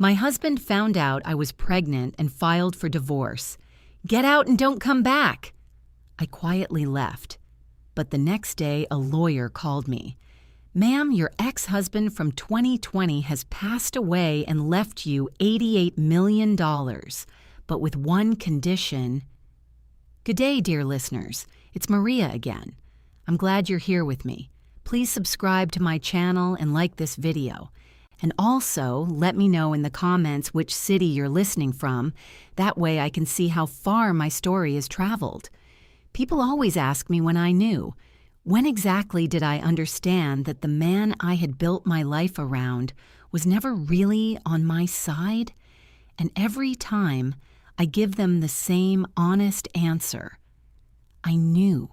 My husband found out I was pregnant and filed for divorce. Get out and don't come back. I quietly left. But the next day, a lawyer called me. Ma'am, your ex-husband from 2020 has passed away and left you $88 million, but with one condition. Good day, dear listeners. It's Maria again. I'm glad you're here with me. Please subscribe to my channel and like this video. And also, let me know in the comments which city you're listening from. That way I can see how far my story has traveled. People always ask me when I knew. When exactly did I understand that the man I had built my life around was never really on my side? And every time, I give them the same honest answer. I knew,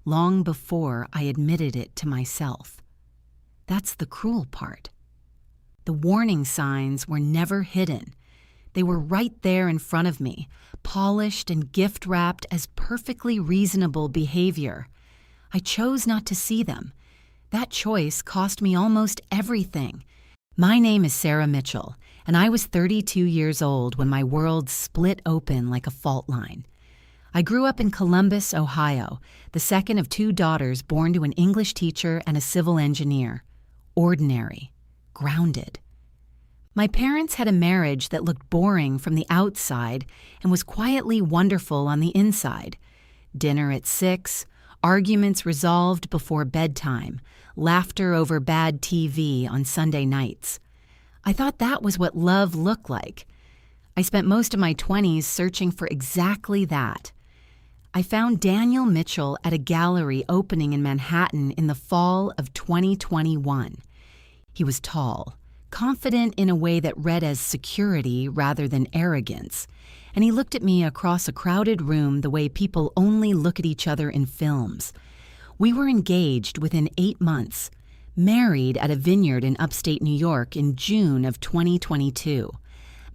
long before I admitted it to myself. That's the cruel part. The warning signs were never hidden. They were right there in front of me, polished and gift-wrapped as perfectly reasonable behavior. I chose not to see them. That choice cost me almost everything. My name is Sarah Mitchell, and I was 32 years old when my world split open like a fault line. I grew up in Columbus, Ohio, the second of two daughters born to an English teacher and a civil engineer. Ordinary. Grounded. My parents had a marriage that looked boring from the outside and was quietly wonderful on the inside. Dinner at 6, arguments resolved before bedtime, laughter over bad TV on Sunday nights. I thought that was what love looked like. I spent most of my 20s searching for exactly that. I found Daniel Mitchell at a gallery opening in Manhattan in the fall of 2021. He was tall, confident in a way that read as security rather than arrogance, and he looked at me across a crowded room the way people only look at each other in films. We were engaged within 8 months, married at a vineyard in upstate New York in June of 2022.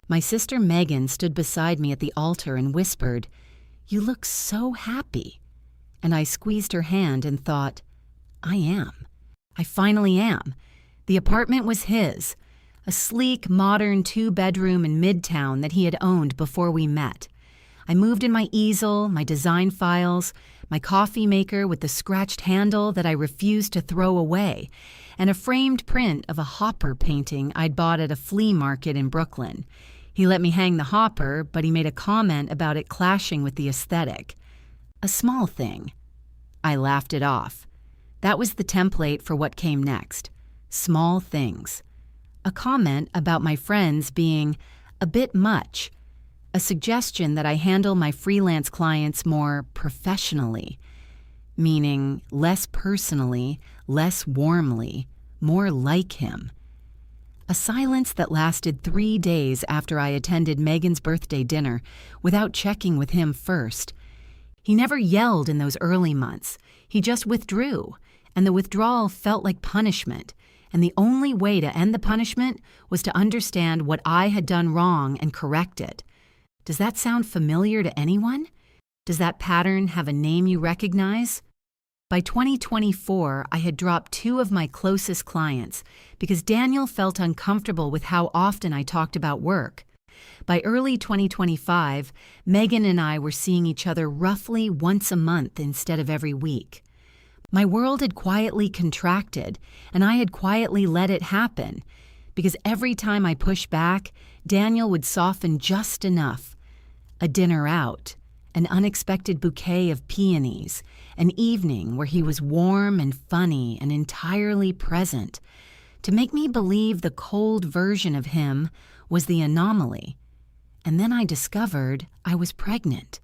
My sister Megan stood beside me at the altar and whispered, "You look so happy." And I squeezed her hand and thought, I am. I finally am. The apartment was his, a sleek, modern 2-bedroom in Midtown that he had owned before we met. I moved in my easel, my design files, my coffee maker with the scratched handle that I refused to throw away, and a framed print of a hopper painting I'd bought at a flea market in Brooklyn. He let me hang the hopper, but he made a comment about it clashing with the aesthetic. A small thing. I laughed it off. That was the template for what came next. Small things. A comment about my friends being a bit much. A suggestion that I handle my freelance clients more professionally, meaning less personally, less warmly, more like him. A silence that lasted 3 days after I attended Megan's birthday dinner without checking with him first. He never yelled in those early months. He just withdrew, and the withdrawal felt like punishment. And the only way to end the punishment was to understand what I had done wrong and correct it. Does that sound familiar to anyone? Does that pattern have a name you recognize? By 2024, I had dropped 2 of my closest clients because Daniel felt uncomfortable with how often I talked about work. By early 2025, Megan and I were seeing each other roughly once a month instead of every week. My world had quietly contracted, and I had quietly let it happen, because every time I pushed back, Daniel would soften just enough. A dinner out, an unexpected bouquet of peonies, an evening where he was warm and funny and entirely present, to make me believe the cold version of him was the anomaly. And then I discovered I was pregnant.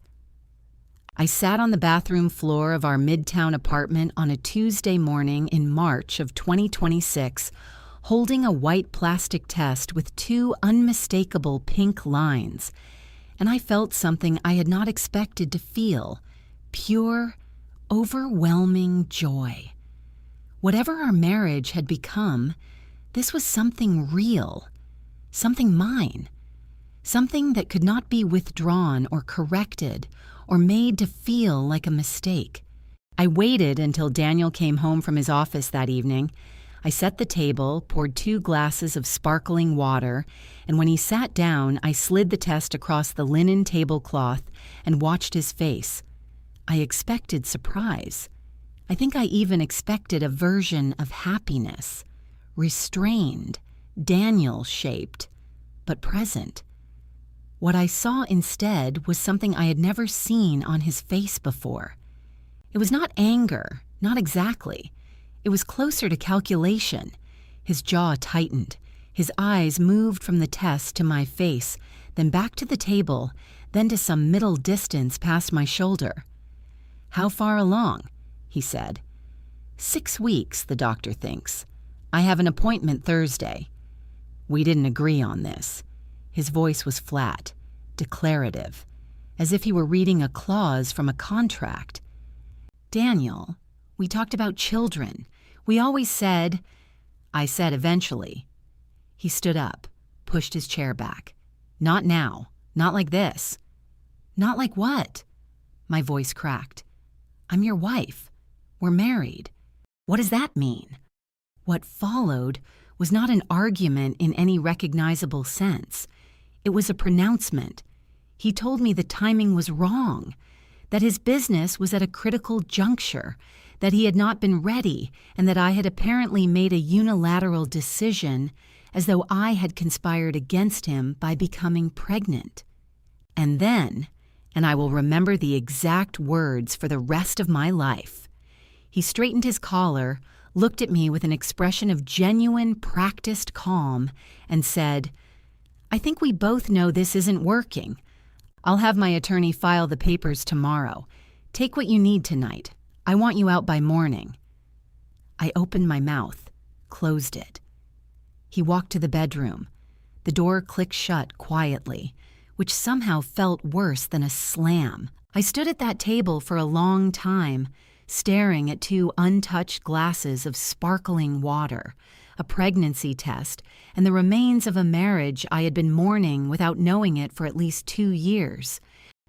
I sat on the bathroom floor of our Midtown apartment on a Tuesday morning in March of 2026, holding a white plastic test with 2 unmistakable pink lines, and I felt something I had not expected to feel, pure, overwhelming joy. Whatever our marriage had become, this was something real, something mine, something that could not be withdrawn or corrected or made to feel like a mistake. I waited until Daniel came home from his office that evening. I set the table, poured 2 glasses of sparkling water, and when he sat down, I slid the test across the linen tablecloth and watched his face. I expected surprise. I think I even expected a version of happiness, restrained, Daniel-shaped, but present. What I saw instead was something I had never seen on his face before. It was not anger, not exactly. It was closer to calculation. His jaw tightened. His eyes moved from the test to my face, then back to the table, then to some middle distance past my shoulder. "How far along?" he said. 6 weeks, the doctor thinks. I have an appointment Thursday. We didn't agree on this. His voice was flat, declarative, as if he were reading a clause from a contract. "Daniel, we talked about children. We always said—" I said eventually. He stood up, pushed his chair back. "Not now. Not like this." "Not like what?" My voice cracked. "I'm your wife. We're married. What does that mean?" What followed was not an argument in any recognizable sense. It was a pronouncement. He told me the timing was wrong, that his business was at a critical juncture, that he had not been ready, and that I had apparently made a unilateral decision, as though I had conspired against him by becoming pregnant. And then, and I will remember the exact words for the rest of my life, he straightened his collar, looked at me with an expression of genuine, practiced calm, and said, "I think we both know this isn't working. I'll have my attorney file the papers tomorrow. Take what you need tonight. I want you out by morning." I opened my mouth, closed it. He walked to the bedroom. The door clicked shut quietly, which somehow felt worse than a slam. I stood at that table for a long time, staring at 2 untouched glasses of sparkling water, a pregnancy test, and the remains of a marriage I had been mourning without knowing it for at least 2 years.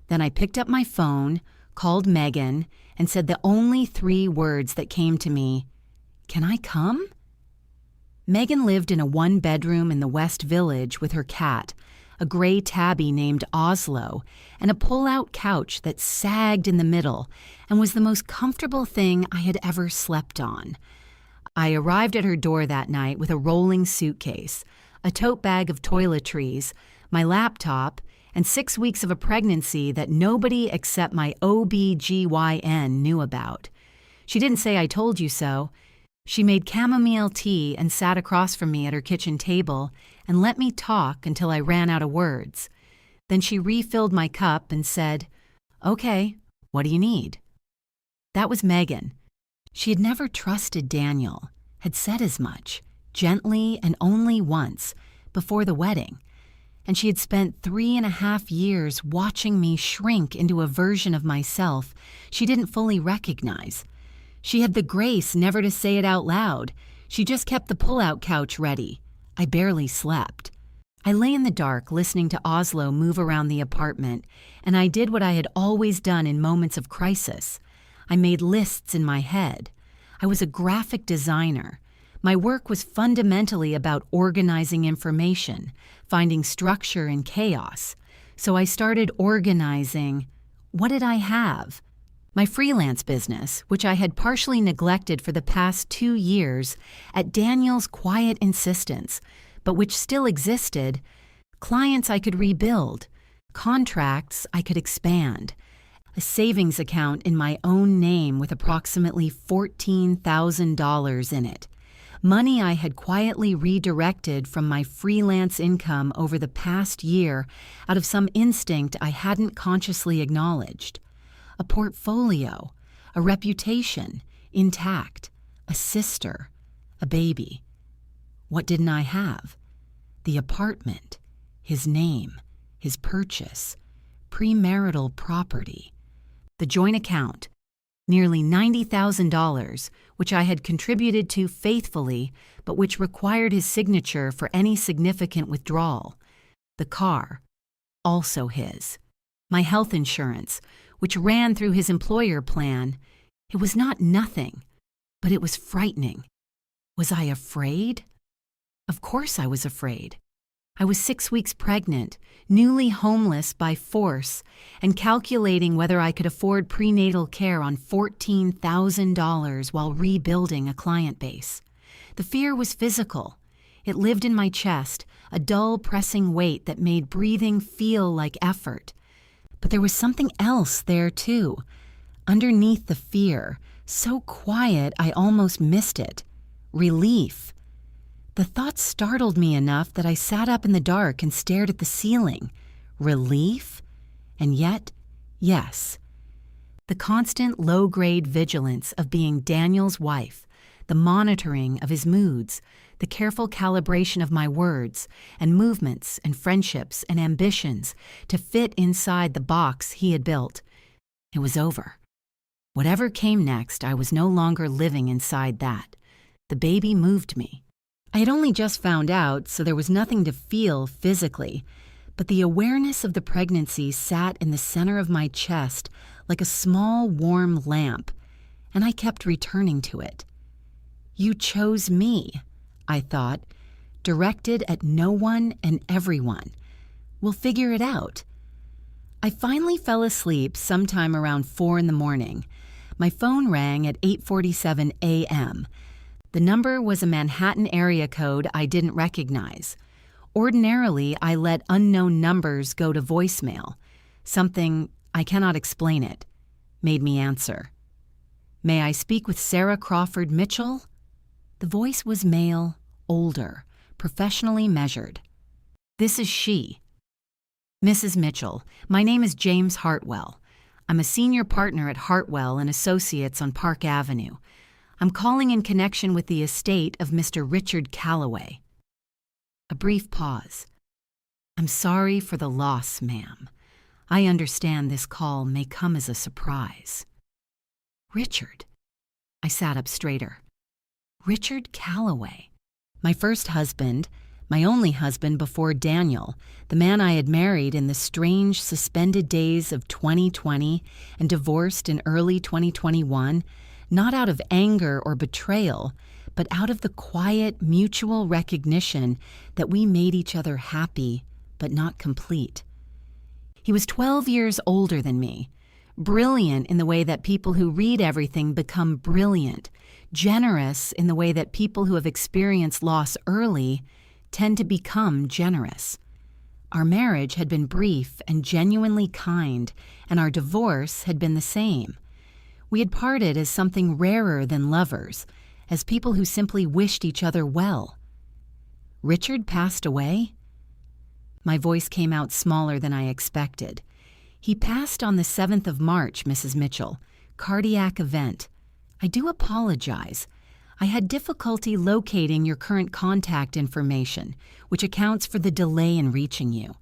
Then I picked up my phone, called Megan, and said the only 3 words that came to me: "Can I come?" Megan lived in a 1-bedroom in the West Village with her cat, a gray tabby named Oslo, and a pull-out couch that sagged in the middle and was the most comfortable thing I had ever slept on. I arrived at her door that night with a rolling suitcase, a tote bag of toiletries, my laptop, and 6 weeks of a pregnancy that nobody except my OB/GYN knew about. She didn't say I told you so. She made chamomile tea and sat across from me at her kitchen table and let me talk until I ran out of words. Then she refilled my cup and said, "Okay, what do you need?" That was Megan. She had never trusted Daniel, had said as much, gently and only once, before the wedding. And she had spent 3.5 years watching me shrink into a version of myself she didn't fully recognize. She had the grace never to say it out loud. She just kept the pull-out couch ready. I barely slept. I lay in the dark listening to Oslo move around the apartment, and I did what I had always done in moments of crisis. I made lists in my head. I was a graphic designer. My work was fundamentally about organizing information, finding structure in chaos. So I started organizing. What did I have? My freelance business, which I had partially neglected for the past 2 years at Daniel's quiet insistence, but which still existed, clients I could rebuild, contracts I could expand, a savings account in my own name with approximately $14,000 in it, money I had quietly redirected from my freelance income over the past year out of some instinct I hadn't consciously acknowledged. A portfolio, a reputation, intact, a sister, a baby. What didn't I have? The apartment, his name, his purchase, premarital property, the joint account, nearly $90,000, which I had contributed to faithfully, but which required his signature for any significant withdrawal, the car, also his, my health insurance, which ran through his employer plan. It was not nothing, but it was frightening. Was I afraid? Of course I was afraid. I was 6 weeks pregnant, newly homeless by force, and calculating whether I could afford prenatal care on $14,000 while rebuilding a client base. The fear was physical. It lived in my chest, a dull pressing weight that made breathing feel like effort. But there was something else there too. Underneath the fear, so quiet I almost missed it. Relief. The thought startled me enough that I sat up in the dark and stared at the ceiling. Relief? And yet, yes. The constant low-grade vigilance of being Daniel's wife, the monitoring of his moods, the careful calibration of my words and movements and friendships and ambitions to fit inside the box he had built. It was over. Whatever came next, I was no longer living inside that. The baby moved me. I had only just found out, so there was nothing to feel physically, but the awareness of the pregnancy sat in the center of my chest like a small warm lamp, and I kept returning to it. You chose me, I thought, directed at no one and everyone. We'll figure it out. I finally fell asleep sometime around 4 in the morning. My phone rang at 8:47 a.m. The number was a Manhattan area code I didn't recognize. Ordinarily, I let unknown numbers go to voicemail. Something, I cannot explain it, made me answer. May I speak with Sarah Crawford Mitchell? The voice was male, older, professionally measured. This is she. Mrs. Mitchell, my name is James Hartwell. I'm a senior partner at Hartwell and Associates on Park Avenue. I'm calling in connection with the estate of Mr. Richard Calloway. A brief pause. I'm sorry for the loss, ma'am. I understand this call may come as a surprise. Richard. I sat up straighter. Richard Calloway. My first husband, my only husband before Daniel, the man I had married in the strange suspended days of 2020 and divorced in early 2021, not out of anger or betrayal, but out of the quiet mutual recognition that we made each other happy, but not complete. He was 12 years older than me, brilliant in the way that people who read everything become brilliant, generous in the way that people who have experienced loss early tend to become generous. Our marriage had been brief and genuinely kind, and our divorce had been the same. We had parted as something rarer than lovers, as people who simply wished each other well. Richard passed away? My voice came out smaller than I expected. He passed on the 7th of March, Mrs. Mitchell. Cardiac event. I do apologize. I had difficulty locating your current contact information, which accounts for the delay in reaching you.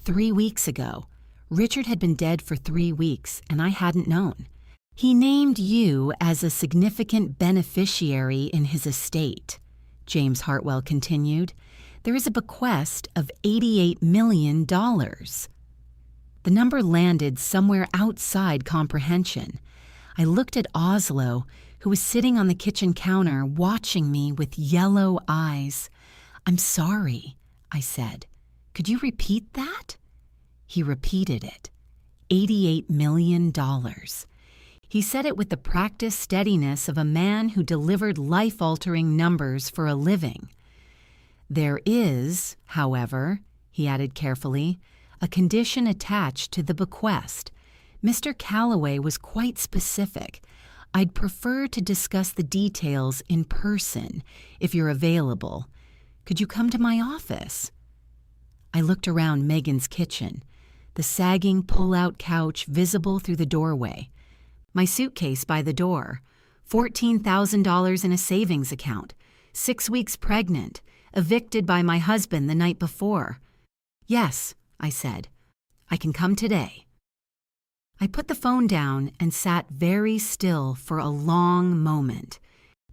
3 weeks ago. Richard had been dead for 3 weeks, and I hadn't known. He named you as a significant beneficiary in his estate, James Hartwell continued. There is a bequest of $88 million. The number landed somewhere outside comprehension. I looked at Oslo, who was sitting on the kitchen counter watching me with yellow eyes. I'm sorry, I said. Could you repeat that? He repeated it. $88 million. He said it with the practiced steadiness of a man who delivered life-altering numbers for a living. There is, however, he added carefully, a condition attached to the bequest. Mr. Calloway was quite specific. I'd prefer to discuss the details in person, if you're available. Could you come to my office? I looked around Megan's kitchen, the sagging pull-out couch visible through the doorway. My suitcase by the door, $14,000 in a savings account, 6 weeks pregnant, evicted by my husband the night before. Yes, I said, I can come today. I put the phone down and sat very still for a long moment.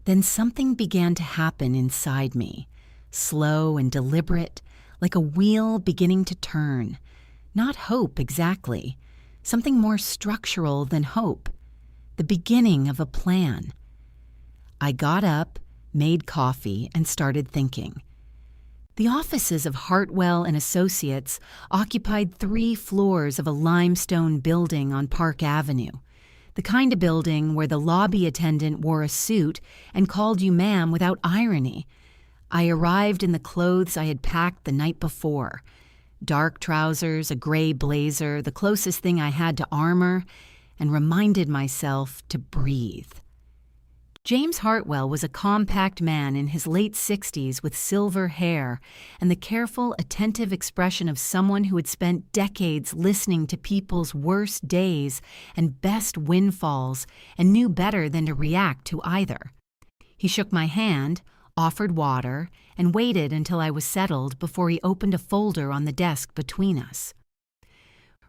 Then something began to happen inside me, slow and deliberate, like a wheel beginning to turn. Not hope exactly, something more structural than hope. The beginning of a plan. I got up, made coffee, and started thinking. The offices of Hartwell and Associates occupied 3 floors of a limestone building on Park Avenue, the kind of building where the lobby attendant wore a suit and called you ma'am without irony. I arrived in the clothes I had packed the night before. Dark trousers, a gray blazer, the closest thing I had to armor, and reminded myself to breathe. James Hartwell was a compact man in his late 60s with silver hair and the careful, attentive expression of someone who had spent decades listening to people's worst days and best windfalls and knew better than to react to either. He shook my hand, offered water, and waited until I was settled before he opened a folder on the desk between us.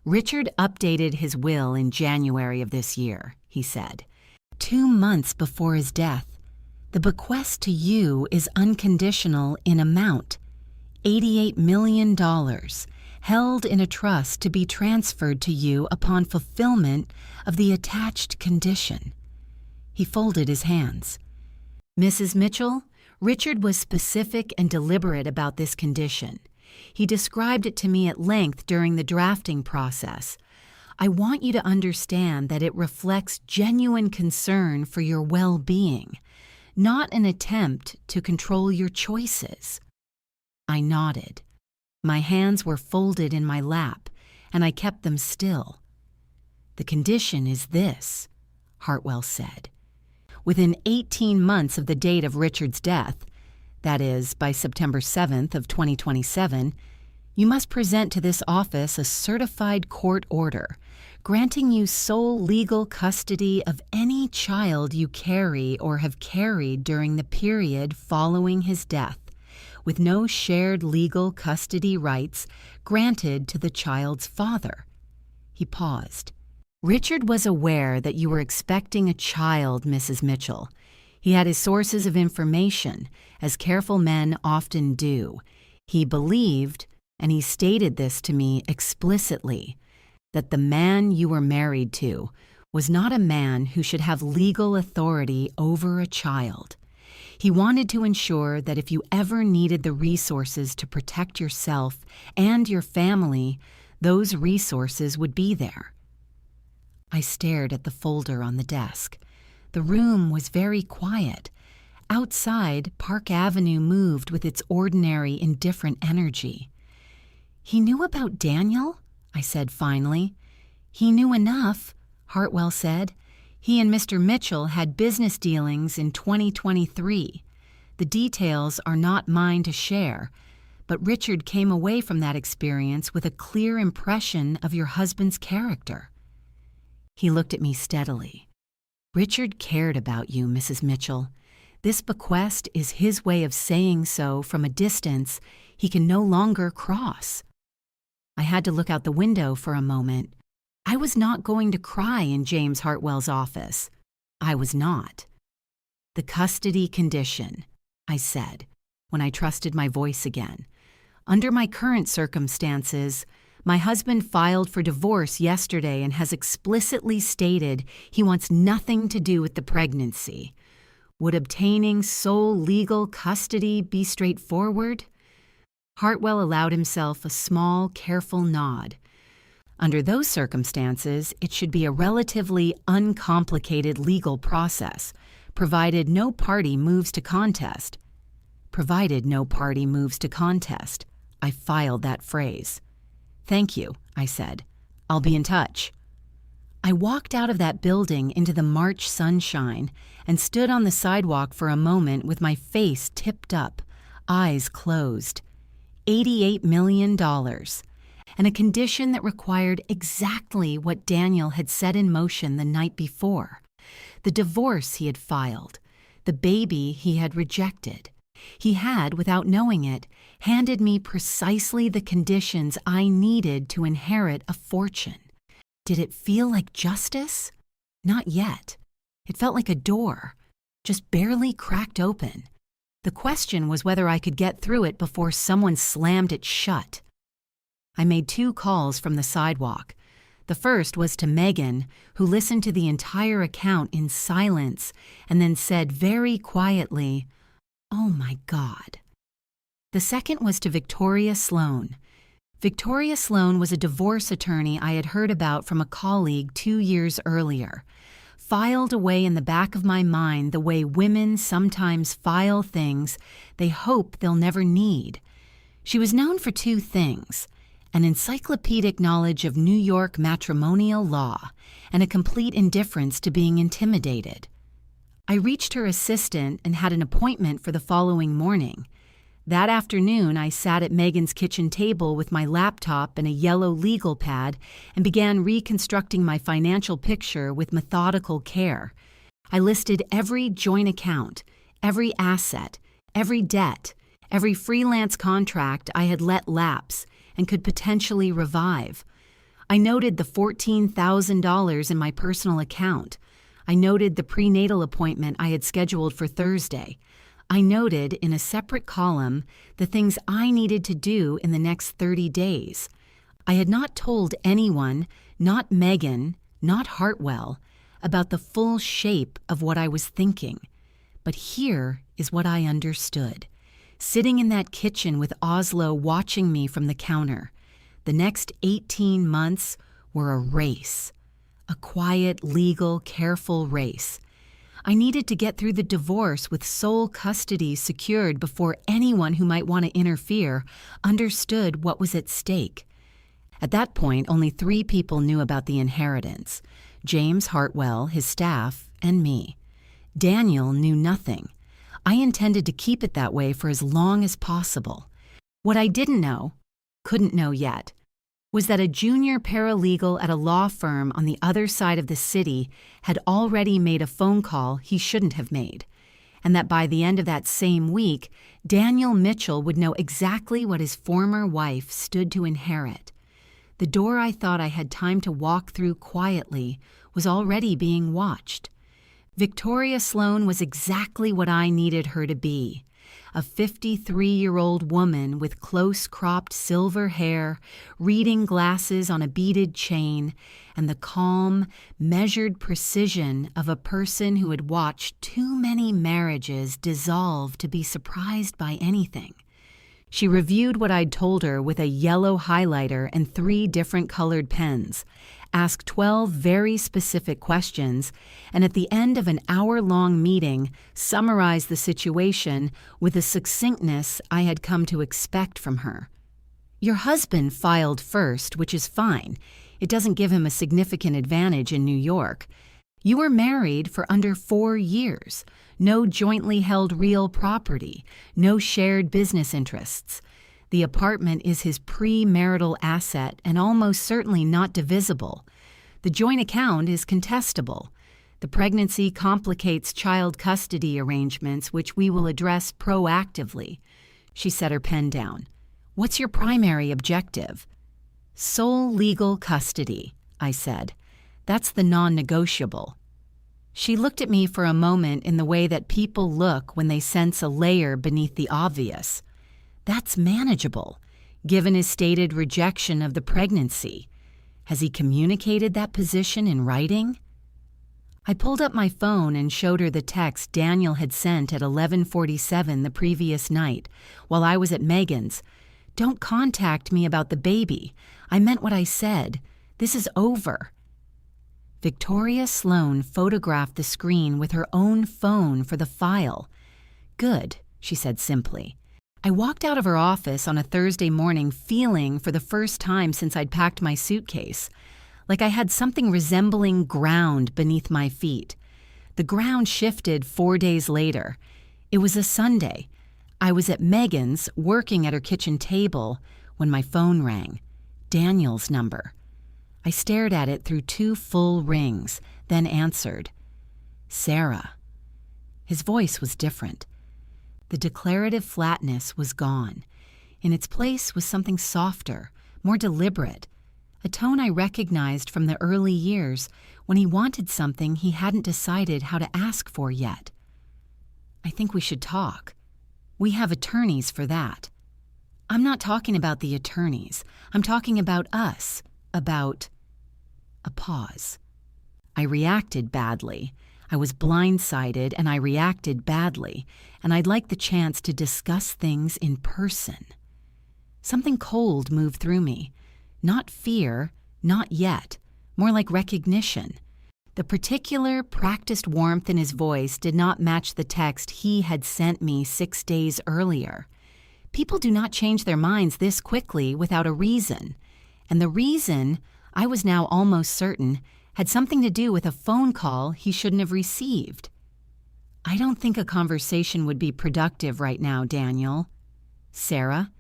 Richard updated his will in January of this year, he said. 2 months before his death. The bequest to you is unconditional in amount, $88 million, held in a trust to be transferred to you upon fulfillment of the attached condition. He folded his hands. Mrs. Mitchell, Richard was specific and deliberate about this condition. He described it to me at length during the drafting process. I want you to understand that it reflects genuine concern for your well-being, not an attempt to control your choices. I nodded. My hands were folded in my lap, and I kept them still. The condition is this, Hartwell said. Within 18 months of the date of Richard's death, that is, by September 7th of 2027, you must present to this office a certified court order granting you sole legal custody of any child you carry or have carried during the period following his death, with no shared legal custody rights granted to the child's father. He paused. Richard was aware that you were expecting a child, Mrs. Mitchell. He had his sources of information, as careful men often do. He believed, and he stated this to me explicitly, that the man you were married to was not a man who should have legal authority over a child. He wanted to ensure that if you ever needed the resources to protect yourself and your family, those resources would be there. I stared at the folder on the desk. The room was very quiet. Outside, Park Avenue moved with its ordinary, indifferent energy. He knew about Daniel? I said finally. He knew enough, Hartwell said. He and Mr. Mitchell had business dealings in 2023. The details are not mine to share, but Richard came away from that experience with a clear impression of your husband's character. He looked at me steadily. Richard cared about you, Mrs. Mitchell. This bequest is his way of saying so from a distance he can no longer cross. I had to look out the window for a moment. I was not going to cry in James Hartwell's office. I was not. The custody condition, I said, when I trusted my voice again. Under my current circumstances, my husband filed for divorce yesterday and has explicitly stated he wants nothing to do with the pregnancy. Would obtaining sole legal custody be straightforward? Hartwell allowed himself a small, careful nod. Under those circumstances, it should be a relatively uncomplicated legal process, provided no party moves to contest. Provided no party moves to contest. I filed that phrase. Thank you, I said. I'll be in touch. I walked out of that building into the March sunshine and stood on the sidewalk for a moment with my face tipped up, eyes closed. $88 million, and a condition that required exactly what Daniel had set in motion the night before. The divorce he had filed, the baby he had rejected. He had, without knowing it, handed me precisely the conditions I needed to inherit a fortune. Did it feel like justice? Not yet. It felt like a door, just barely cracked open. The question was whether I could get through it before someone slammed it shut. I made 2 calls from the sidewalk. The first was to Megan, who listened to the entire account in silence and then said very quietly, Oh my God. The second was to Victoria Sloan. Victoria Sloan was a divorce attorney I had heard about from a colleague 2 years earlier, filed away in the back of my mind the way women sometimes file things they hope they'll never need. She was known for two things: an encyclopedic knowledge of New York matrimonial law and a complete indifference to being intimidated. I reached her assistant and had an appointment for the following morning. That afternoon, I sat at Megan's kitchen table with my laptop and a yellow legal pad and began reconstructing my financial picture with methodical care. I listed every joint account, every asset, every debt, every freelance contract I had let lapse and could potentially revive. I noted the $14,000 in my personal account. I noted the prenatal appointment I had scheduled for Thursday. I noted in a separate column the things I needed to do in the next 30 days. I had not told anyone, not Megan, not Hartwell, about the full shape of what I was thinking. But here is what I understood. Sitting in that kitchen with Oslo watching me from the counter, the next 18 months were a race. A quiet, legal, careful race. I needed to get through the divorce with sole custody secured before anyone who might want to interfere understood what was at stake. At that point, only 3 people knew about the inheritance: James Hartwell, his staff, and me. Daniel knew nothing. I intended to keep it that way for as long as possible. What I didn't know, couldn't know yet, was that a junior paralegal at a law firm on the other side of the city had already made a phone call he shouldn't have made, and that by the end of that same week, Daniel Mitchell would know exactly what his former wife stood to inherit. The door I thought I had time to walk through quietly was already being watched. Victoria Sloan was exactly what I needed her to be. A 53-year-old woman with close-cropped silver hair, reading glasses on a beaded chain, and the calm, measured precision of a person who had watched too many marriages dissolve to be surprised by anything. She reviewed what I'd told her with a yellow highlighter and 3 different colored pens, asked 12 very specific questions, and at the end of an hour-long meeting, summarized the situation with the succinctness I had come to expect from her. Your husband filed first, which is fine. It doesn't give him a significant advantage in New York. You were married for under 4 years. No jointly held real property. No shared business interests. The apartment is his premarital asset and almost certainly not divisible. The joint account is contestable. The pregnancy complicates child custody arrangements, which we will address proactively. She set her pen down. What's your primary objective? Sole legal custody, I said. That's the non-negotiable. She looked at me for a moment in the way that people look when they sense a layer beneath the obvious. That's manageable, given his stated rejection of the pregnancy. Has he communicated that position in writing? I pulled up my phone and showed her the text Daniel had sent at 11:47 the previous night, while I was at Megan's. Don't contact me about the baby. I meant what I said. This is over. Victoria Sloan photographed the screen with her own phone for the file. Good, she said simply. I walked out of her office on a Thursday morning feeling, for the first time since I'd packed my suitcase, like I had something resembling ground beneath my feet. The ground shifted 4 days later. It was a Sunday. I was at Megan's, working at her kitchen table, when my phone rang. Daniel's number. I stared at it through 2 full rings, then answered. Sarah. His voice was different. The declarative flatness was gone. In its place was something softer, more deliberate, a tone I recognized from the early years when he wanted something he hadn't decided how to ask for yet. I think we should talk. We have attorneys for that. I'm not talking about the attorneys. I'm talking about us, about... A pause. I reacted badly. I was blindsided and I reacted badly, and I'd like the chance to discuss things in person. Something cold moved through me. Not fear, not yet, more like recognition. The particular, practiced warmth in his voice did not match the text he had sent me 6 days earlier. People do not change their minds this quickly without a reason. And the reason, I was now almost certain, had something to do with a phone call he shouldn't have received. I don't think a conversation would be productive right now, Daniel. Sarah,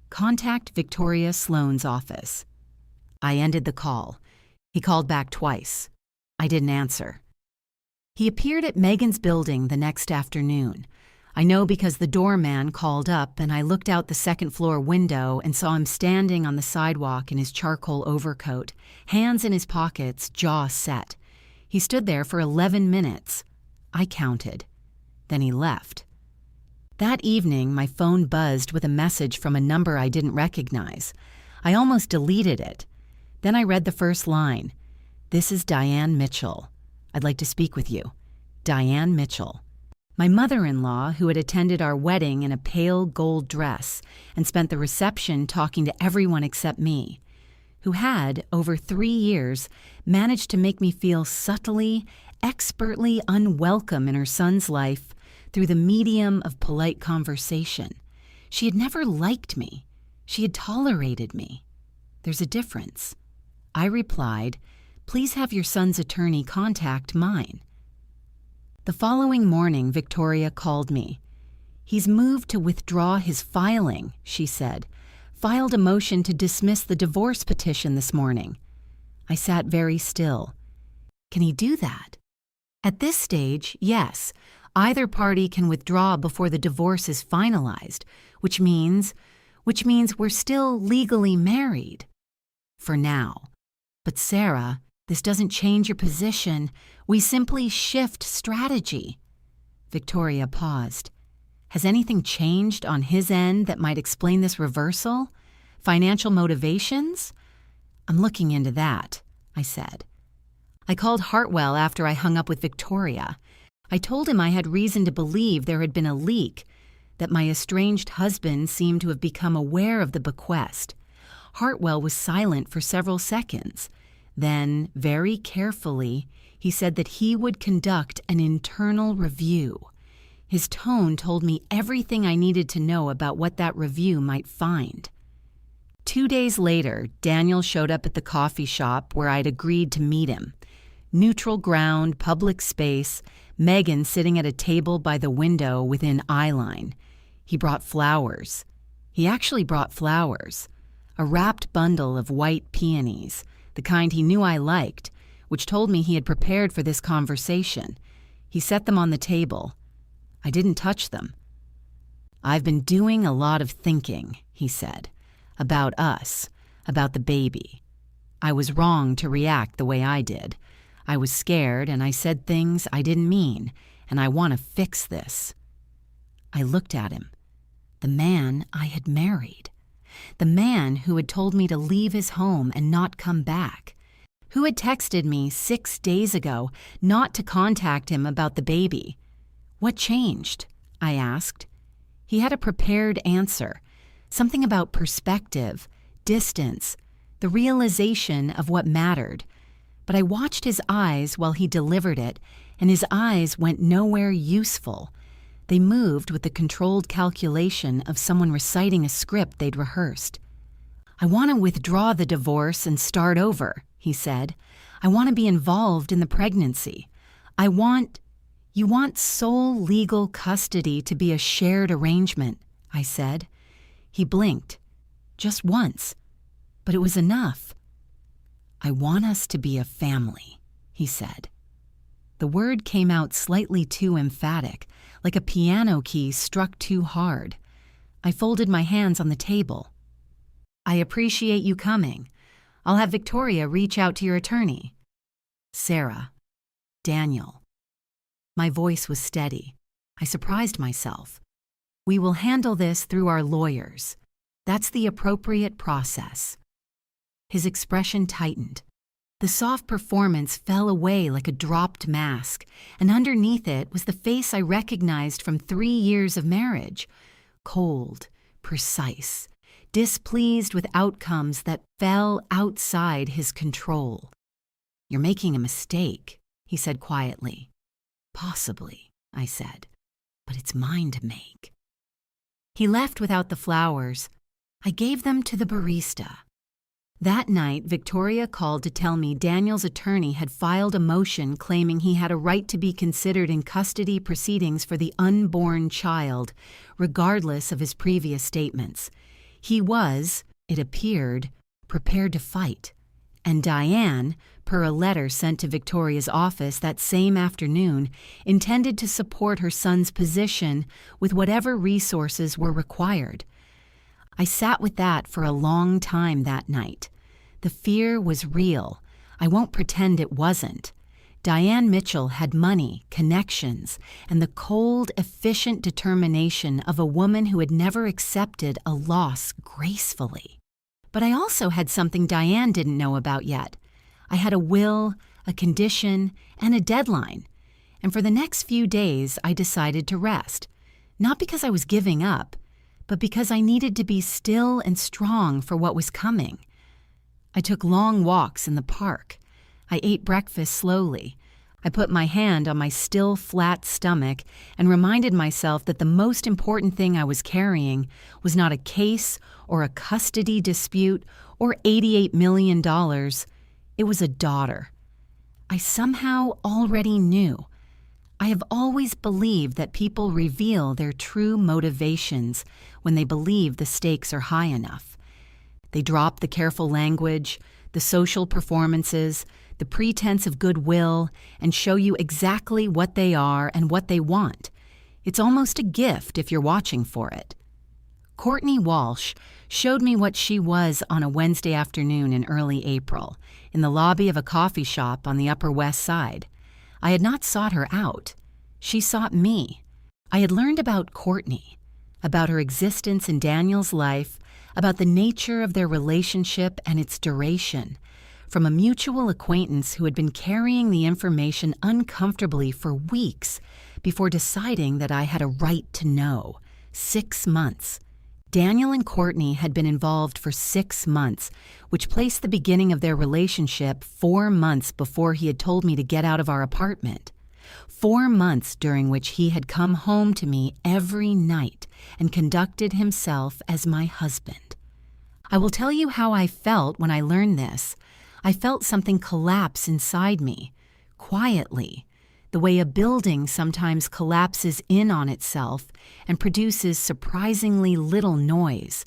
contact Victoria Sloan's office. I ended the call. He called back twice. I didn't answer. He appeared at Megan's building the next afternoon. I know because the doorman called up and I looked out the second-floor window and saw him standing on the sidewalk in his charcoal overcoat, hands in his pockets, jaw set. He stood there for 11 minutes. I counted. Then he left. That evening, my phone buzzed with a message from a number I didn't recognize. I almost deleted it. Then I read the first line. "This is Diane Mitchell. I'd like to speak with you. Diane Mitchell." My mother-in-law, who had attended our wedding in a pale gold dress and spent the reception talking to everyone except me, who had, over 3 years, managed to make me feel subtly, expertly unwelcome in her son's life through the medium of polite conversation. She had never liked me. She had tolerated me. There's a difference. I replied, "Please have your son's attorney contact mine." The following morning, Victoria called me. "He's moved to withdraw his filing," she said. "Filed a motion to dismiss the divorce petition this morning." I sat very still. Can he do that? At this stage, yes. Either party can withdraw before the divorce is finalized, which means we're still legally married. For now. But Sarah, this doesn't change your position. We simply shift strategy. Victoria paused. Has anything changed on his end that might explain this reversal? Financial motivations? I'm looking into that, I said. I called Hartwell after I hung up with Victoria. I told him I had reason to believe there had been a leak, that my estranged husband seemed to have become aware of the bequest. Hartwell was silent for several seconds. Then, very carefully, he said that he would conduct an internal review. His tone told me everything I needed to know about what that review might find. 2 days later, Daniel showed up at the coffee shop where I'd agreed to meet him. Neutral ground, public space, Megan sitting at a table by the window within eye line. He brought flowers. He actually brought flowers. A wrapped bundle of white peonies, the kind he knew I liked, which told me he had prepared for this conversation. He set them on the table. I didn't touch them. "I've been doing a lot of thinking," he said, "about us, about the baby. I was wrong to react the way I did. I was scared and I said things I didn't mean, and I want to fix this." I looked at him. The man I had married. The man who had told me to leave his home and not come back. Who had texted me 6 days ago not to contact him about the baby. What changed? I asked. He had a prepared answer. Something about perspective, distance, the realization of what mattered. But I watched his eyes while he delivered it, and his eyes went nowhere useful. They moved with the controlled calculation of someone reciting a script they'd rehearsed. "I want to withdraw the divorce and start over," he said. "I want to be involved in the pregnancy. You want sole legal custody to be a shared arrangement," I said. He blinked. Just once. But it was enough. "I want us to be a family," he said. The word came out slightly too emphatic, like a piano key struck too hard. I folded my hands on the table. "I appreciate you coming. I'll have Victoria reach out to your attorney." "Sarah. Daniel." My voice was steady. I surprised myself. "We will handle this through our lawyers. That's the appropriate process." His expression tightened. The soft performance fell away like a dropped mask, and underneath it was the face I recognized from 3 years of marriage. Cold, precise, displeased with outcomes that fell outside his control. "You're making a mistake," he said quietly. "Possibly," I said, "but it's mine to make." He left without the flowers. I gave them to the barista. That night, Victoria called to tell me Daniel's attorney had filed a motion claiming he had a right to be considered in custody proceedings for the unborn child, regardless of his previous statements. He was, it appeared, prepared to fight. And Diane, per a letter sent to Victoria's office that same afternoon, intended to support her son's position with whatever resources were required. I sat with that for a long time that night. The fear was real. I won't pretend it wasn't. Diane Mitchell had money, connections, and the cold, efficient determination of a woman who had never accepted a loss gracefully. But I also had something Diane didn't know about yet. I had a will, a condition, and a deadline. And for the next few days, I decided to rest. Not because I was giving up, but because I needed to be still and strong for what was coming. I took long walks in the park. I ate breakfast slowly. I put my hand on my still flat stomach and reminded myself that the most important thing I was carrying was not a case or a custody dispute or $88 million. It was a daughter. I somehow already knew. I have always believed that people reveal their true motivations when they believe the stakes are high enough. They drop the careful language, the social performances, the pretense of goodwill, and show you exactly what they are and what they want. It's almost a gift if you're watching for it. Courtney Walsh showed me what she was on a Wednesday afternoon in early April, in the lobby of a coffee shop on the Upper West Side. I had not sought her out. She sought me. I had learned about Courtney, about her existence in Daniel's life, about the nature of their relationship and its duration, from a mutual acquaintance who had been carrying the information uncomfortably for weeks before deciding that I had a right to know. 6 months. Daniel and Courtney had been involved for 6 months, which placed the beginning of their relationship 4 months before he had told me to get out of our apartment. 4 months during which he had come home to me every night and conducted himself as my husband. I will tell you how I felt when I learned this. I felt something collapse inside me, quietly, the way a building sometimes collapses in on itself and produces surprisingly little noise.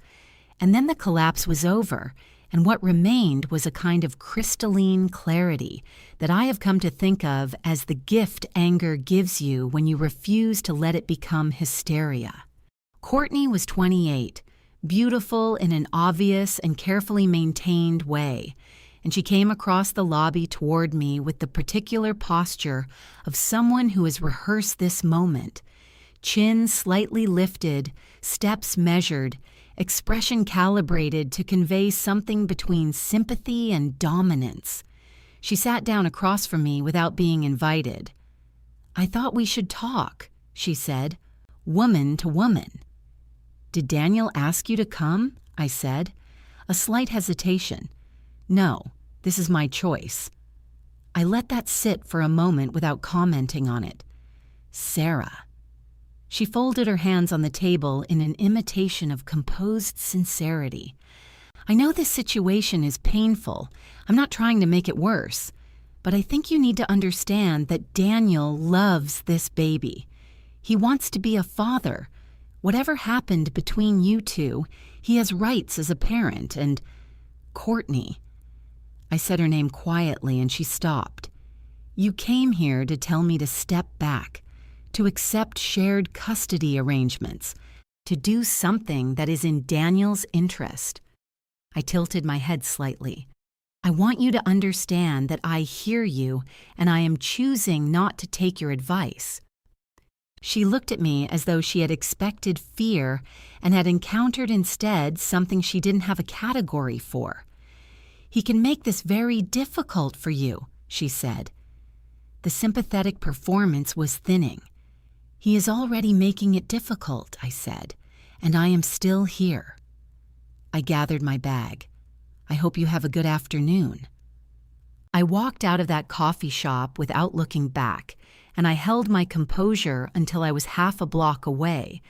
And then the collapse was over, and what remained was a kind of crystalline clarity that I have come to think of as the gift anger gives you when you refuse to let it become hysteria. Courtney was 28, beautiful in an obvious and carefully maintained way, and she came across the lobby toward me with the particular posture of someone who has rehearsed this moment. Chin slightly lifted, steps measured, expression calibrated to convey something between sympathy and dominance. She sat down across from me without being invited. "I thought we should talk," she said, woman to woman. "Did Daniel ask you to come?" I said. A slight hesitation. "No, this is my choice." I let that sit for a moment without commenting on it. "Sarah." She folded her hands on the table in an imitation of composed sincerity. "I know this situation is painful. I'm not trying to make it worse. But I think you need to understand that Daniel loves this baby. He wants to be a father. Whatever happened between you two, he has rights as a parent, and Courtney." I said her name quietly, and she stopped. "You came here to tell me to step back, to accept shared custody arrangements, to do something that is in Daniel's interest." I tilted my head slightly. "I want you to understand that I hear you, and I am choosing not to take your advice." She looked at me as though she had expected fear and had encountered instead something she didn't have a category for. He can make this very difficult for you, she said. The sympathetic performance was thinning. He is already making it difficult, I said, and I am still here. I gathered my bag. I hope you have a good afternoon. I walked out of that coffee shop without looking back, and I held my composure until I was half a block away,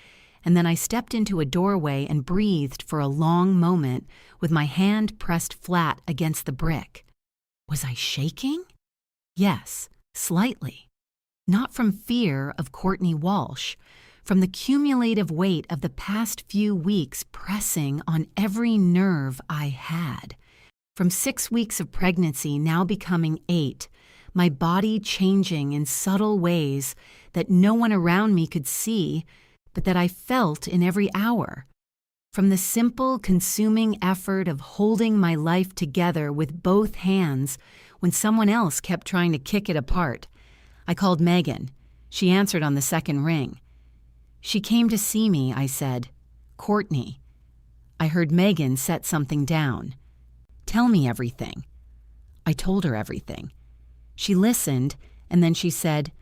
and then I stepped into a doorway and breathed for a long moment with my hand pressed flat against the brick. Was I shaking? Yes, slightly. Not from fear of Courtney Walsh, from the cumulative weight of the past few weeks pressing on every nerve I had. From 6 weeks of pregnancy now becoming 8, my body changing in subtle ways that no one around me could see, but that I felt in every hour. From the simple, consuming effort of holding my life together with both hands when someone else kept trying to kick it apart. I called Megan. She answered on the second ring. She came to see me, I said. Courtney. I heard Megan set something down. Tell me everything. I told her everything. She listened, and then she said,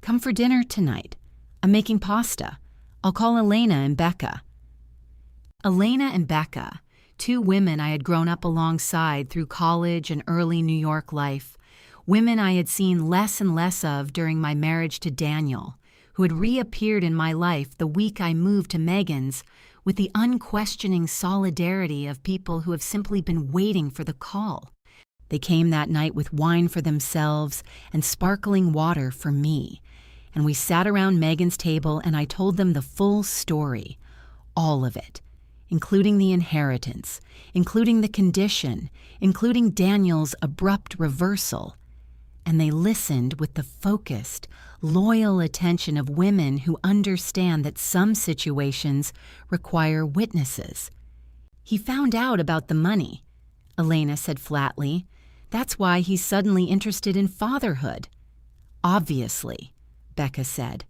Come for dinner tonight. I'm making pasta. I'll call Elena and Becca. Elena and Becca, 2 women I had grown up alongside through college and early New York life, women I had seen less and less of during my marriage to Daniel, who had reappeared in my life the week I moved to Megan's with the unquestioning solidarity of people who have simply been waiting for the call. They came that night with wine for themselves and sparkling water for me, and we sat around Megan's table and I told them the full story, all of it, including the inheritance, including the condition, including Daniel's abrupt reversal. And they listened with the focused, loyal attention of women who understand that some situations require witnesses. He found out about the money, Elena said flatly. That's why he's suddenly interested in fatherhood. Obviously, Becca said.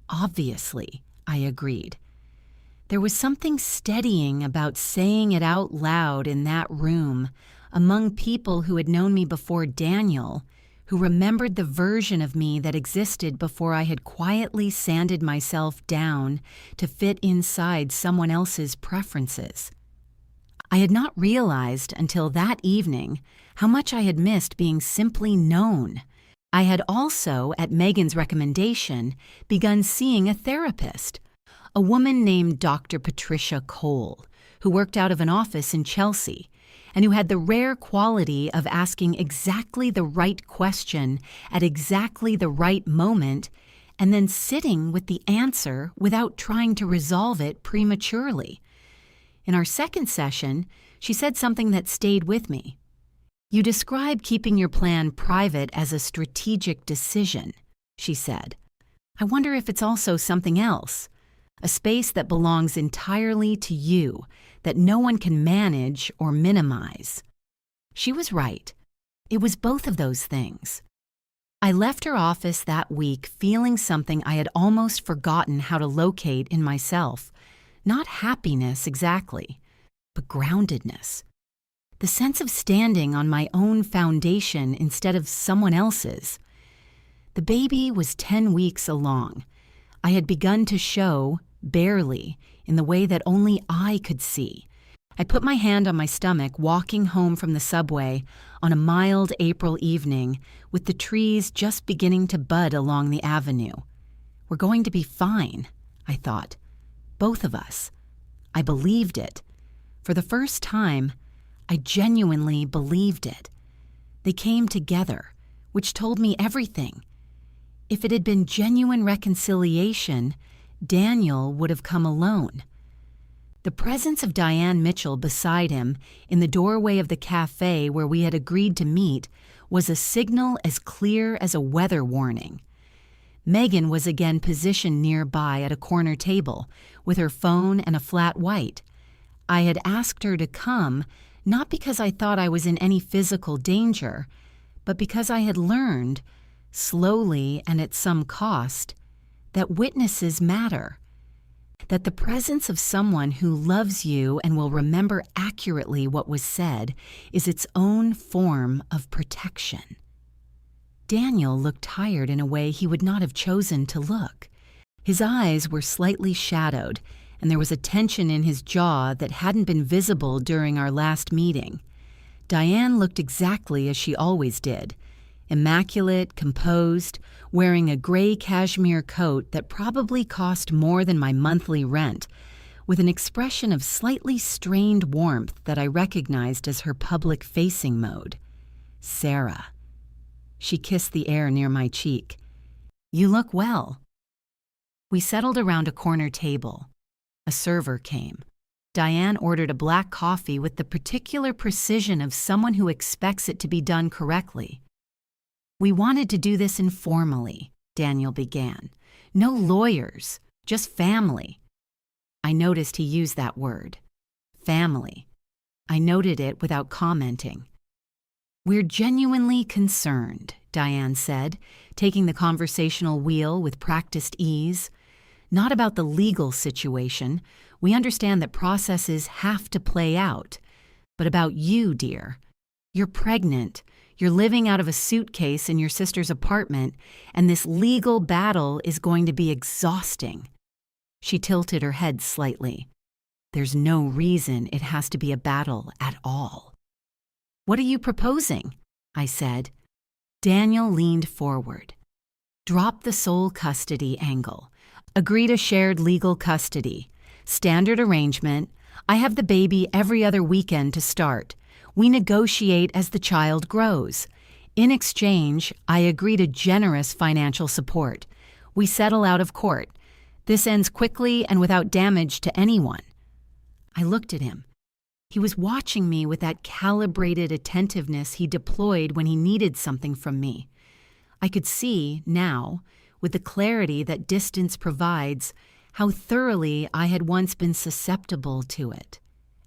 Obviously, I agreed. There was something steadying about saying it out loud in that room among people who had known me before Daniel, who remembered the version of me that existed before I had quietly sanded myself down to fit inside someone else's preferences. I had not realized until that evening how much I had missed being simply known. I had also, at Megan's recommendation, begun seeing a therapist, a woman named Dr. Patricia Cole, who worked out of an office in Chelsea, and who had the rare quality of asking exactly the right question at exactly the right moment, and then sitting with the answer without trying to resolve it prematurely. In our second session, she said something that stayed with me. You describe keeping your plan private as a strategic decision, she said. I wonder if it's also something else. A space that belongs entirely to you, that no one can manage or minimize. She was right. It was both of those things. I left her office that week feeling something I had almost forgotten how to locate in myself. Not happiness exactly, but groundedness. The sense of standing on my own foundation instead of someone else's. The baby was 10 weeks along. I had begun to show, barely, in the way that only I could see. I put my hand on my stomach walking home from the subway on a mild April evening with the trees just beginning to bud along the avenue. We're going to be fine, I thought. Both of us. I believed it. For the first time, I genuinely believed it. They came together, which told me everything. If it had been genuine reconciliation, Daniel would have come alone. The presence of Diane Mitchell beside him in the doorway of the cafe where we had agreed to meet was a signal as clear as a weather warning. Megan was again positioned nearby at a corner table with her phone and a flat white. I had asked her to come, not because I thought I was in any physical danger, but because I had learned, slowly and at some cost, that witnesses matter. that the presence of someone who loves you and will remember accurately what was said is its own form of protection. Daniel looked tired in a way he would not have chosen to look. His eyes were slightly shadowed, and there was a tension in his jaw that hadn't been visible during our last meeting. Diane looked exactly as she always did, immaculate, composed, wearing a gray cashmere coat that probably cost more than my monthly rent, with an expression of slightly strained warmth that I recognized as her public-facing mode. Sarah. She kissed the air near my cheek. "You look well." We settled around a corner table. A server came. Diane ordered a black coffee with the particular precision of someone who expects it to be done correctly. "We wanted to do this informally," Daniel began. "No lawyers, just family." I noticed he used that word. Family. I noted it without commenting. "We're genuinely concerned," Diane said, taking the conversational wheel with practiced ease. "Not about the legal situation. We understand that processes have to play out. But about you, dear. You're pregnant. You're living out of a suitcase in your sister's apartment, and this legal battle is going to be exhausting." She tilted her head slightly. "There's no reason it has to be a battle at all." "What are you proposing?" I said. Daniel leaned forward. "Drop the sole custody angle. Agree to shared legal custody. Standard arrangement. I have the baby every other weekend to start. We negotiate as the child grows. In exchange, I agree to generous financial support. We settle out of court. This ends quickly and without damage to anyone." I looked at him. He was watching me with that calibrated attentiveness he deployed when he needed something from me. I could see, now, with the clarity that distance provides, how thoroughly I had once been susceptible to it,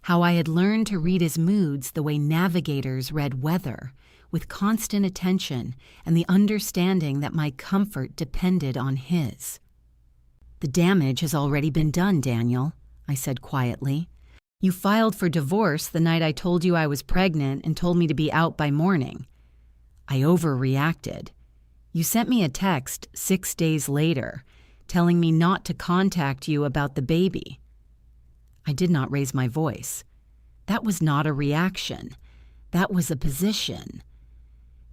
how I had learned to read his moods the way navigators read weather, with constant attention and the understanding that my comfort depended on his. "The damage has already been done, Daniel," I said quietly. "You filed for divorce the night I told you I was pregnant and told me to be out by morning. I overreacted. You sent me a text 6 days later, telling me not to contact you about the baby." I did not raise my voice. That was not a reaction. That was a position.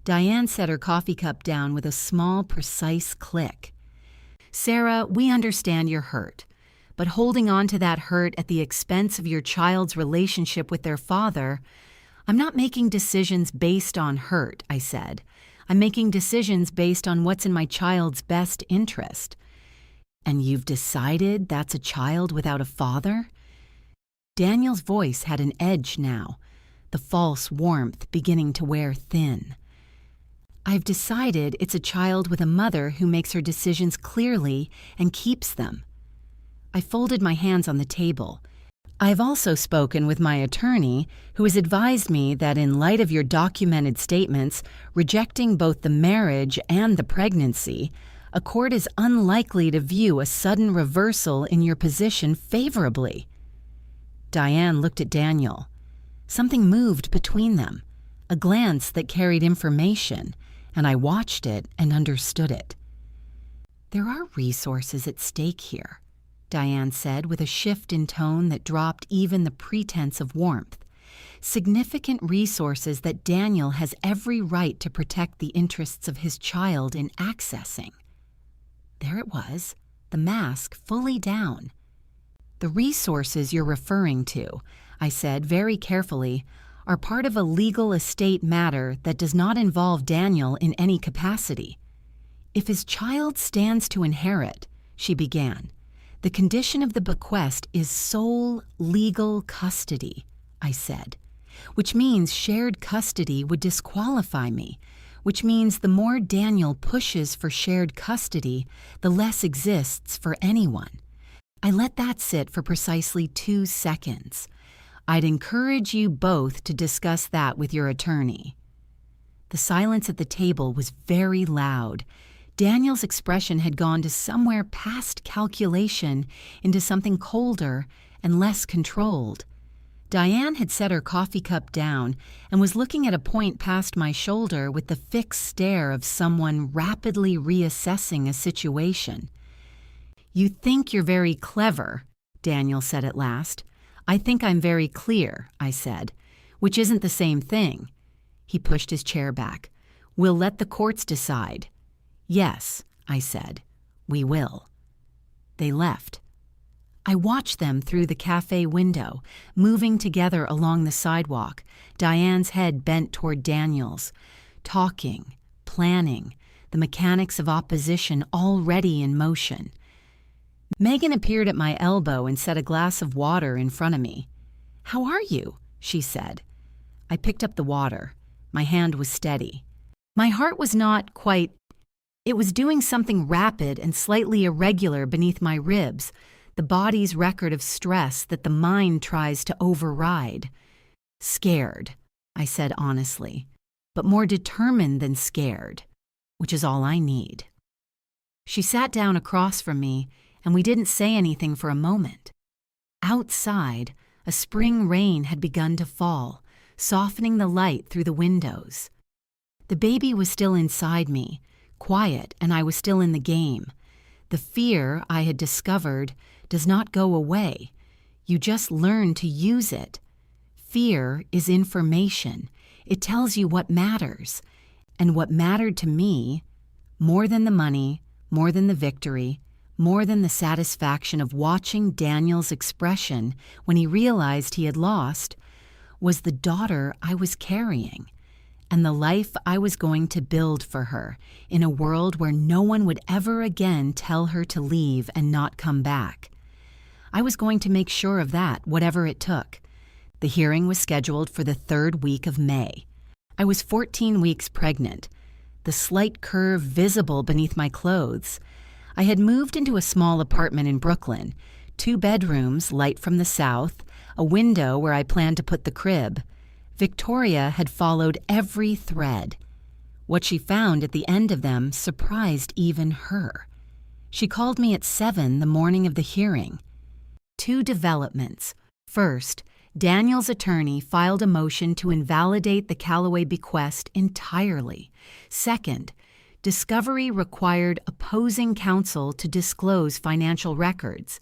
Diane set her coffee cup down with a small, precise click. "Sarah, we understand you're hurt. But holding on to that hurt at the expense of your child's relationship with their father, I'm not making decisions based on hurt," I said. "I'm making decisions based on what's in my child's best interest." "And you've decided that's a child without a father?" Daniel's voice had an edge now, the false warmth beginning to wear thin. "I've decided it's a child with a mother who makes her decisions clearly and keeps them." I folded my hands on the table. "I've also spoken with my attorney, who has advised me that in light of your documented statements rejecting both the marriage and the pregnancy, a court is unlikely to view a sudden reversal in your position favorably." Diane looked at Daniel. Something moved between them, a glance that carried information, and I watched it and understood it. "There are resources at stake here," Diane said with a shift in tone that dropped even the pretense of warmth. "Significant resources that Daniel has every right to protect the interests of his child in accessing." There it was, the mask fully down. "The resources you're referring to," I said very carefully, "are part of a legal estate matter that does not involve Daniel in any capacity. If his child stands to inherit," she began, "the condition of the bequest is sole legal custody," I said, "which means shared custody would disqualify me, which means the more Daniel pushes for shared custody, the less exists for anyone." I let that sit for precisely 2 seconds. "I'd encourage you both to discuss that with your attorney." The silence at the table was very loud. Daniel's expression had gone to somewhere past calculation into something colder and less controlled. Diane had set her coffee cup down and was looking at a point past my shoulder with the fixed stare of someone rapidly reassessing a situation. "You think you're very clever," Daniel said at last. "I think I'm very clear," I said, "which isn't the same thing." He pushed his chair back. "We'll let the courts decide." "Yes," I said, "we will." They left. I watched them through the cafe window, moving together along the sidewalk, Diane's head bent toward Daniel's, talking, planning, the mechanics of opposition already in motion. Megan appeared at my elbow and set a glass of water in front of me. "How are you?" she said. I picked up the water. My hand was steady. My heart was not quite... It was doing something rapid and slightly irregular beneath my ribs, the body's record of stress that the mind tries to override. "Scared," I said honestly, "but more determined than scared, which is all I need." She sat down across from me, and we didn't say anything for a moment. Outside, a spring rain had begun to fall, softening the light through the windows. The baby was still inside me, quiet, and I was still in the game. The fear I had discovered does not go away. You just learn to use it. Fear is information. It tells you what matters. And what mattered to me, more than the money, more than the victory, more than the satisfaction of watching Daniel's expression when he realized he had lost, was the daughter I was carrying and the life I was going to build for her in a world where no one would ever again tell her to leave and not come back. I was going to make sure of that, whatever it took. The hearing was scheduled for the 3rd week of May. I was 14 weeks pregnant, the slight curve visible beneath my clothes. I had moved into a small apartment in Brooklyn, 2 bedrooms, light from the south, a window where I planned to put the crib. Victoria had followed every thread. What she found at the end of them surprised even her. She called me at 7 the morning of the hearing. 2 developments. First, Daniel's attorney filed a motion to invalidate the Callaway bequest entirely. Second, discovery required opposing counsel to disclose financial records.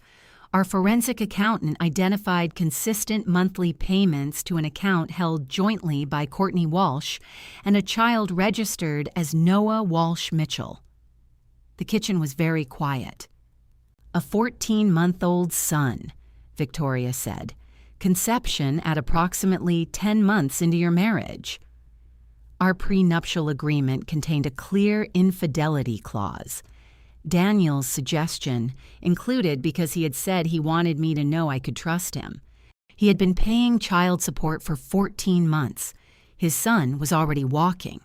Our forensic accountant identified consistent monthly payments to an account held jointly by Courtney Walsh and a child registered as Noah Walsh Mitchell. The kitchen was very quiet. "A 14-month-old son," Victoria said. "Conception at approximately 10 months into your marriage." Our prenuptial agreement contained a clear infidelity clause. Daniel's suggestion included because he had said he wanted me to know I could trust him. He had been paying child support for 14 months. His son was already walking.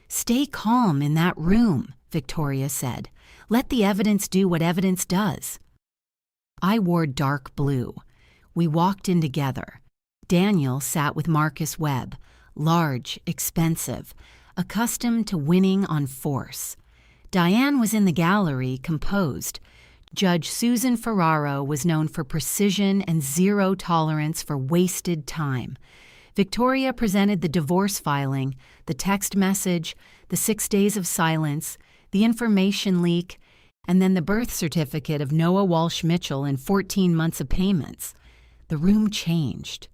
"Stay calm in that room," Victoria said. "Let the evidence do what evidence does." I wore dark blue. We walked in together. Daniel sat with Marcus Webb, large, expensive, accustomed to winning on force. Diane was in the gallery, composed. Judge Susan Ferraro was known for precision and zero tolerance for wasted time. Victoria presented the divorce filing, the text message, the 6 days of silence, the information leak, and then the birth certificate of Noah Walsh Mitchell and 14 months of payments. The room changed.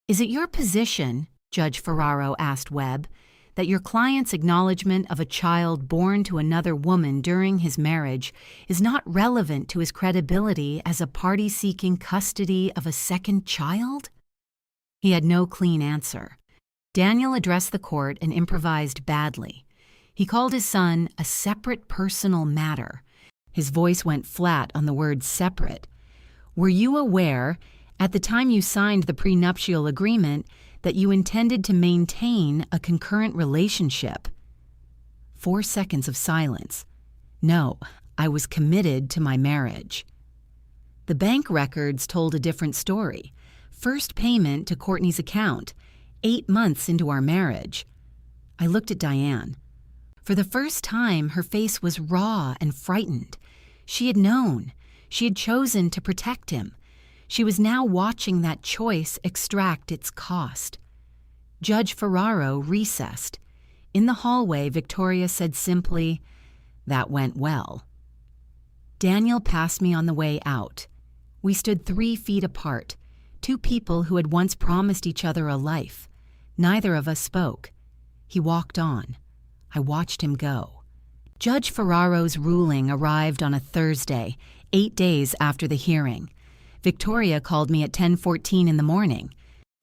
"Is it your position," Judge Ferraro asked Webb, "that your client's acknowledgement of a child born to another woman during his marriage is not relevant to his credibility as a party seeking custody of a second child?" He had no clean answer. Daniel addressed the court and improvised badly. He called his son a separate personal matter. His voice went flat on the word separate. "Were you aware, at the time you signed the prenuptial agreement, that you intended to maintain a concurrent relationship?" 4 seconds of silence. "No, I was committed to my marriage." The bank records told a different story. First payment to Courtney's account, 8 months into our marriage. I looked at Diane. For the first time, her face was raw and frightened. She had known. She had chosen to protect him. She was now watching that choice extract its cost. Judge Ferraro recessed. In the hallway, Victoria said simply, "That went well." Daniel passed me on the way out. We stood 3 feet apart, two people who had once promised each other a life. Neither of us spoke. He walked on. I watched him go. Judge Ferraro's ruling arrived on a Thursday, 8 days after the hearing. Victoria called me at 10:14 in the morning.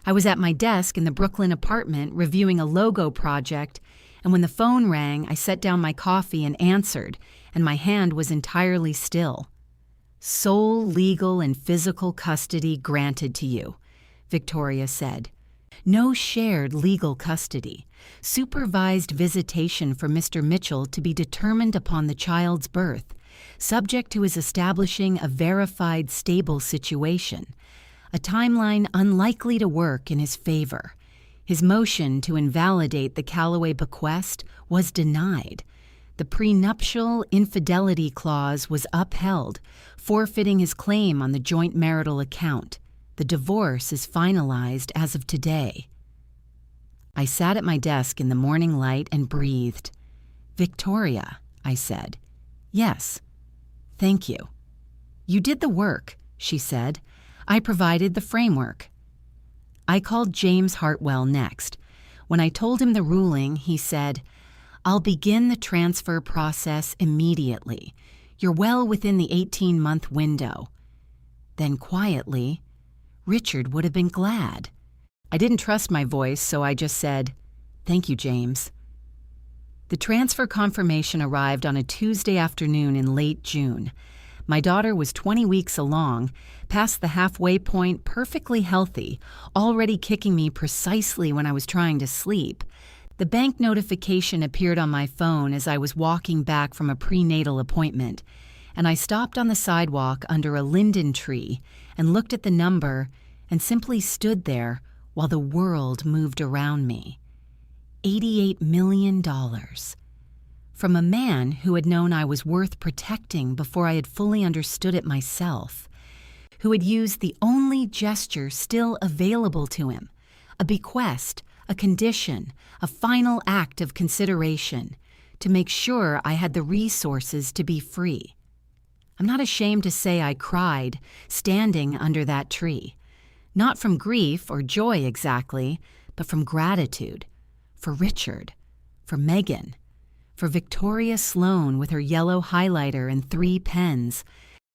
I was at my desk in the Brooklyn apartment reviewing a logo project, and when the phone rang, I set down my coffee and answered, and my hand was entirely still. "Sole legal and physical custody granted to you," Victoria said. "No shared legal custody. Supervised visitation for Mr. Mitchell to be determined upon the child's birth, subject to his establishing a verified stable situation. A timeline unlikely to work in his favor. His motion to invalidate the Callaway bequest was denied. The prenuptial infidelity clause was upheld, forfeiting his claim on the joint marital account. The divorce is finalized as of today." I sat at my desk in the morning light and breathed. "Victoria," I said. "Yes. Thank you." "You did the work," she said. "I provided the framework." I called James Hartwell next. When I told him the ruling, he said, "I'll begin the transfer process immediately. You're well within the 18-month window." Then quietly, "Richard would have been glad." I didn't trust my voice, so I just said, "Thank you, James." The transfer confirmation arrived on a Tuesday afternoon in late June. My daughter was 20 weeks along, past the halfway point, perfectly healthy, already kicking me precisely when I was trying to sleep. The bank notification appeared on my phone as I was walking back from a prenatal appointment, and I stopped on the sidewalk under a linden tree and looked at the number and simply stood there while the world moved around me. $88 million. From a man who had known I was worth protecting before I had fully understood it myself, who had used the only gesture still available to him, a bequest, a condition, a final act of consideration, to make sure I had the resources to be free. I'm not ashamed to say I cried, standing under that tree. Not from grief or joy exactly, but from gratitude. For Richard. For Megan. For Victoria Sloan with her yellow highlighter and 3 pens.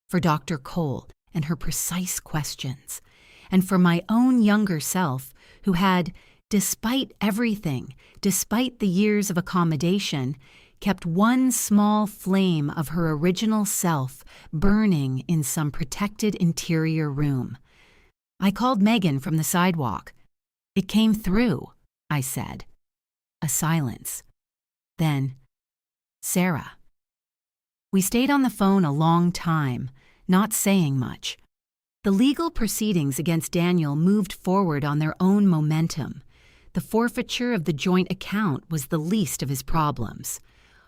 For Dr. Cole and her precise questions. And for my own younger self, who had, despite everything, despite the years of accommodation, kept one small flame of her original self burning in some protected interior room. I called Megan from the sidewalk. "It came through," I said. A silence. Then, "Sarah." We stayed on the phone a long time, not saying much. The legal proceedings against Daniel moved forward on their own momentum. The forfeiture of the joint account was the least of his problems.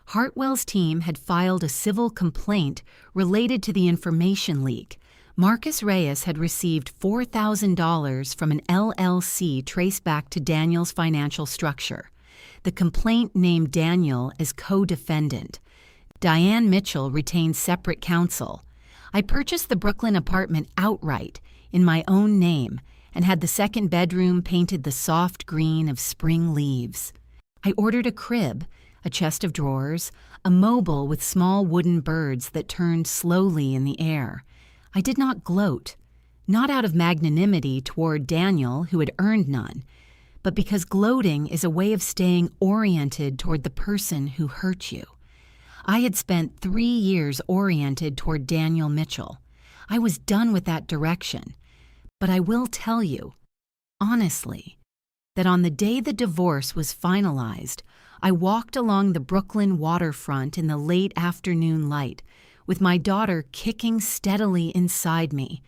Hartwell's team had filed a civil complaint related to the information leak. Marcus Reyes had received $4,000 from an LLC traced back to Daniel's financial structure. The complaint named Daniel as co-defendant. Diane Mitchell retained separate counsel. I purchased the Brooklyn apartment outright, in my own name, and had the second bedroom painted the soft green of spring leaves. I ordered a crib, a chest of drawers, a mobile with small wooden birds that turned slowly in the air. I did not gloat, not out of magnanimity toward Daniel, who had earned none, but because gloating is a way of staying oriented toward the person who hurt you. I had spent 3 years oriented toward Daniel Mitchell. I was done with that direction. But I will tell you, honestly, that on the day the divorce was finalized, I walked along the Brooklyn waterfront in the late afternoon light, with my daughter kicking steadily inside me,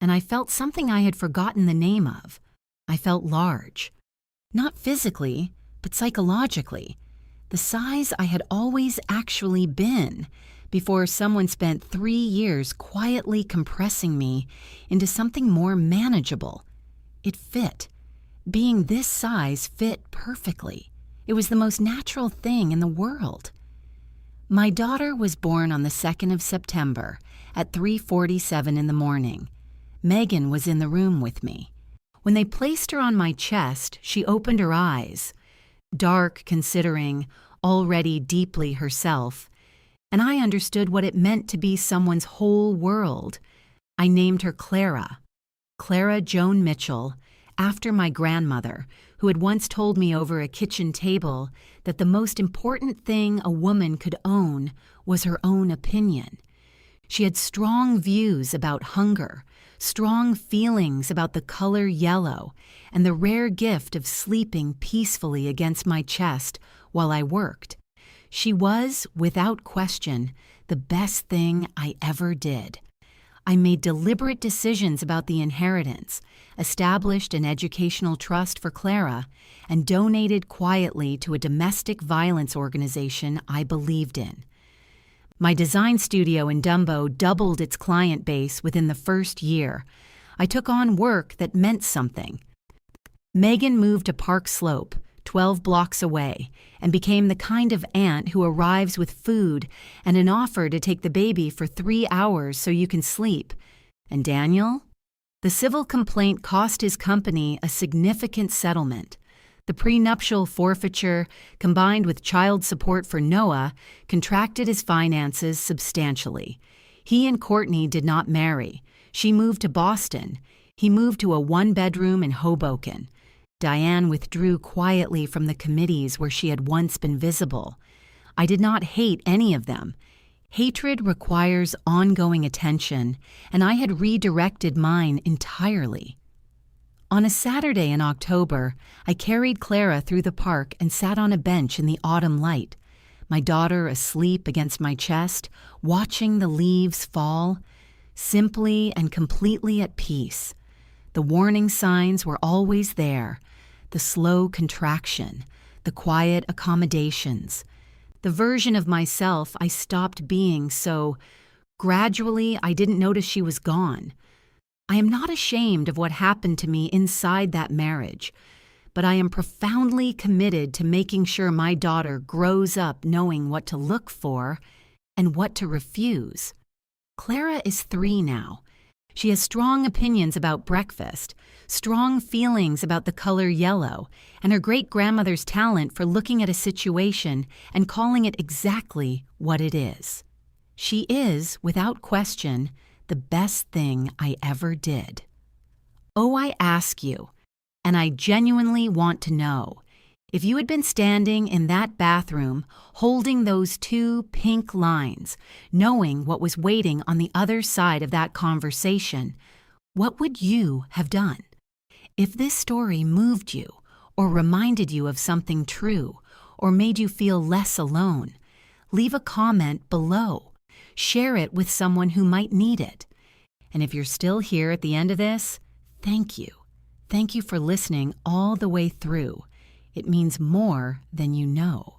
and I felt something I had forgotten the name of. I felt large. Not physically, but psychologically. the size I had always actually been, before someone spent 3 years quietly compressing me into something more manageable. It fit. Being this size fit perfectly. It was the most natural thing in the world. My daughter was born on the 2nd of September at 3:47 in the morning. Megan was in the room with me. When they placed her on my chest, she opened her eyes, dark considering, already deeply herself, and I understood what it meant to be someone's whole world. I named her Clara Joan Mitchell, after my grandmother, who had once told me over a kitchen table that the most important thing a woman could own was her own opinion. She had strong views about hunger, strong feelings about the color yellow, and the rare gift of sleeping peacefully against my chest while I worked. She was, without question, the best thing I ever did. I made deliberate decisions about the inheritance, established an educational trust for Clara, and donated quietly to a domestic violence organization I believed in. My design studio in Dumbo doubled its client base within the first year. I took on work that meant something. Megan moved to Park Slope, 12 blocks away, and became the kind of aunt who arrives with food and an offer to take the baby for 3 hours so you can sleep. And Daniel? The civil complaint cost his company a significant settlement. The prenuptial forfeiture, combined with child support for Noah, contracted his finances substantially. He and Courtney did not marry. She moved to Boston. He moved to a 1-bedroom in Hoboken. Diane withdrew quietly from the committees where she had once been visible. I did not hate any of them. Hatred requires ongoing attention, and I had redirected mine entirely. On a Saturday in October, I carried Clara through the park and sat on a bench in the autumn light, my daughter asleep against my chest, watching the leaves fall, simply and completely at peace. The warning signs were always there, the slow contraction, the quiet accommodations, the version of myself I stopped being so gradually I didn't notice she was gone. I am not ashamed of what happened to me inside that marriage, but I am profoundly committed to making sure my daughter grows up knowing what to look for and what to refuse. Clara is 3 now. She has strong opinions about breakfast, strong feelings about the color yellow, and her great-grandmother's talent for looking at a situation and calling it exactly what it is. She is, without question, the best thing I ever did. Oh, I ask you, and I genuinely want to know, if you had been standing in that bathroom holding those 2 pink lines, knowing what was waiting on the other side of that conversation, what would you have done? If this story moved you, or reminded you of something true, or made you feel less alone, leave a comment below. Share it with someone who might need it. And if you're still here at the end of this, thank you. Thank you for listening all the way through. It means more than you know.